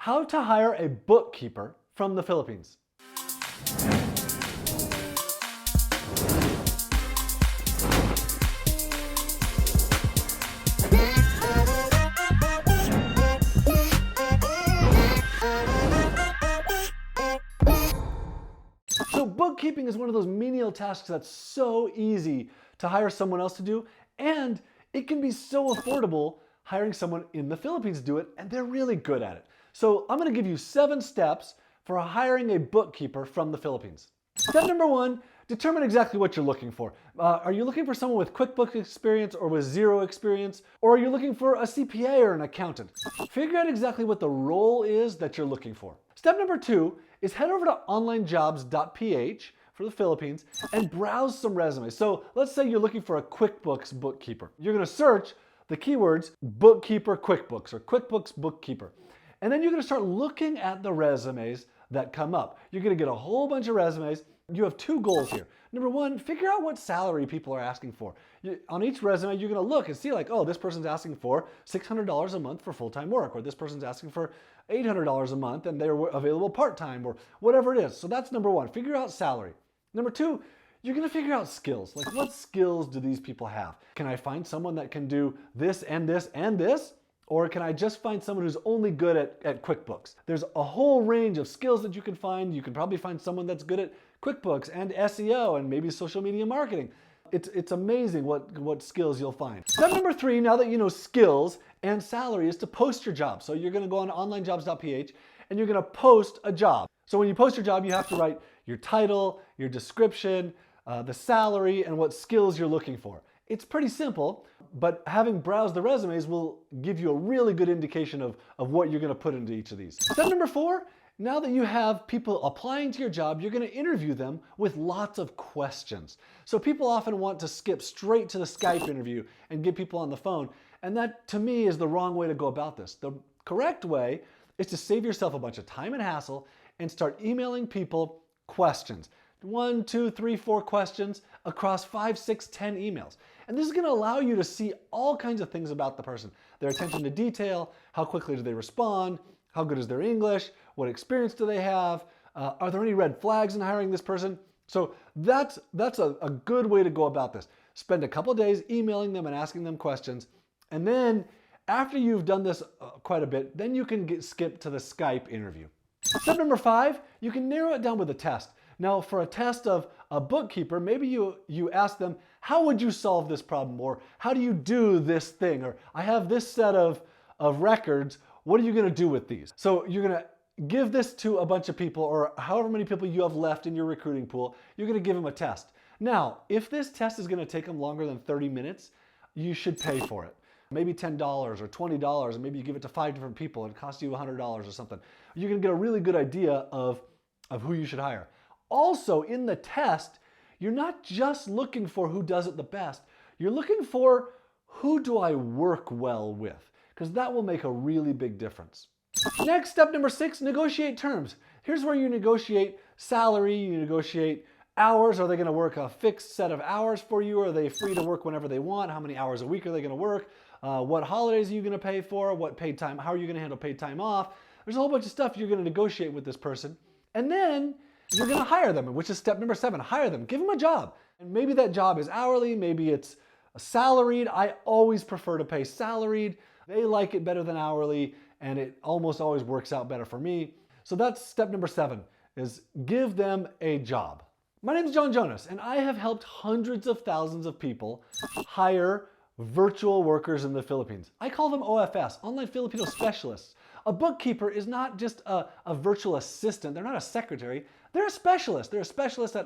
How to hire a bookkeeper from the Philippines. So bookkeeping is one of those menial tasks that's so easy to hire someone else to do, and it can be so affordable hiring someone in the Philippines to do it, and they're really good at it. So I'm going to give you 7 steps for hiring a bookkeeper from the Philippines. Step number 1, determine exactly what you're looking for. Are you looking for someone with QuickBooks experience or with zero experience? Or are you looking for a CPA or an accountant? Figure out exactly what the role is that you're looking for. Step number 2 is head over to OnlineJobs.ph for the Philippines and browse some resumes. So let's say you're looking for a QuickBooks bookkeeper. You're going to search the keywords bookkeeper QuickBooks or QuickBooks bookkeeper. And then you're going to start looking at the resumes that come up. You're going to get a whole bunch of resumes. You have 2 goals here. Number 1, figure out what salary people are asking for. On each resume, you're going to look and see like, oh, this person's asking for $600 a month for full-time work, or this person's asking for $800 a month and they're available part-time, or whatever it is. So that's number 1, figure out salary. Number 2, you're going to figure out skills. Like, what skills do these people have? Can I find someone that can do this and this and this? Or can I just find someone who's only good at QuickBooks? There's a whole range of skills that you can find. You can probably find someone that's good at QuickBooks and SEO and maybe social media marketing. It's amazing what skills you'll find. Step number 3, now that you know skills and salary, is to post your job. So you're going to go on OnlineJobs.ph and you're going to post a job. So when you post your job, you have to write your title, your description, the salary, and what skills you're looking for. It's pretty simple, but having browsed the resumes will give you a really good indication of what you're going to put into each of these. Step number 4, now that you have people applying to your job, you're going to interview them with lots of questions. So people often want to skip straight to the Skype interview and get people on the phone, and that to me is the wrong way to go about this. The correct way is to save yourself a bunch of time and hassle and start emailing people questions. 1, 2, 3, 4 questions across 5, 6, 10 emails. And this is going to allow you to see all kinds of things about the person. Their attention to detail, how quickly do they respond, how good is their English, what experience do they have, are there any red flags in hiring this person? So that's a good way to go about this. Spend a couple days emailing them and asking them questions. And then after you've done this quite a bit, then you can skip to the Skype interview. Step number 5, you can narrow it down with a test. Now, for a test of a bookkeeper, maybe you ask them, how would you solve this problem? Or how do you do this thing? Or I have this set of records. What are you going to do with these? So you're going to give this to a bunch of people, or however many people you have left in your recruiting pool. You're going to give them a test. Now, if this test is going to take them longer than 30 minutes, you should pay for it. Maybe $10 or $20, and maybe you give it to 5 different people and it costs you $100 or something. You're going to get a really good idea of who you should hire. Also, in the test, you're not just looking for who does it the best. You're looking for who do I work well with, because that will make a really big difference. Next, step number 6, negotiate terms. Here's where you negotiate salary, you negotiate hours. Are they going to work a fixed set of hours for you? Are they free to work whenever they want? How many hours a week are they going to work? What holidays are you going to pay for? What paid time? How are you going to handle paid time off? There's a whole bunch of stuff you're going to negotiate with this person. And then you're going to hire them, which is step number 7. Hire them. Give them a job. And maybe that job is hourly. Maybe it's salaried. I always prefer to pay salaried. They like it better than hourly, and it almost always works out better for me. So that's step number 7, is give them a job. My name is John Jonas, and I have helped hundreds of thousands of people hire virtual workers in the Philippines. I call them OFS, Online Filipino Specialists. A bookkeeper is not just a virtual assistant. They're not a secretary. They're a specialist. They're a specialist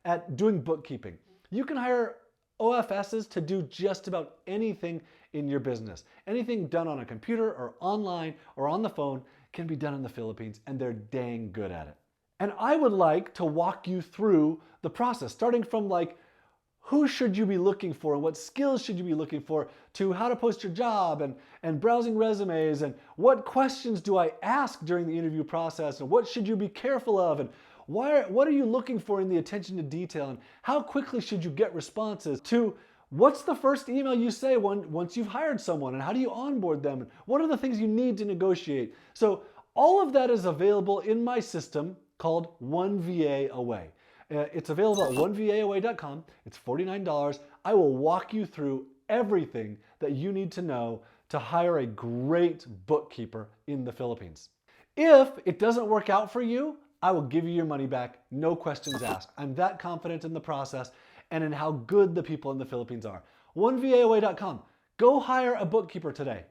at doing bookkeeping. You can hire OFSs to do just about anything in your business. Anything done on a computer or online or on the phone can be done in the Philippines, and they're dang good at it. And I would like to walk you through the process, starting from like, who should you be looking for and what skills should you be looking for, to how to post your job and browsing resumes, and what questions do I ask during the interview process, and what should you be careful of, and what are you looking for in the attention to detail, and how quickly should you get responses, to what's the first email you say once you've hired someone, and how do you onboard them, and what are the things you need to negotiate. So All of that is available in my system called 1VA Away. It's available at onevaaway.com. It's $49. I will walk you through everything that you need to know to hire a great bookkeeper in the Philippines. If it doesn't work out for you, I will give you your money back, no questions asked. I'm that confident in the process and in how good the people in the Philippines are. onevaaway.com. Go hire a bookkeeper today.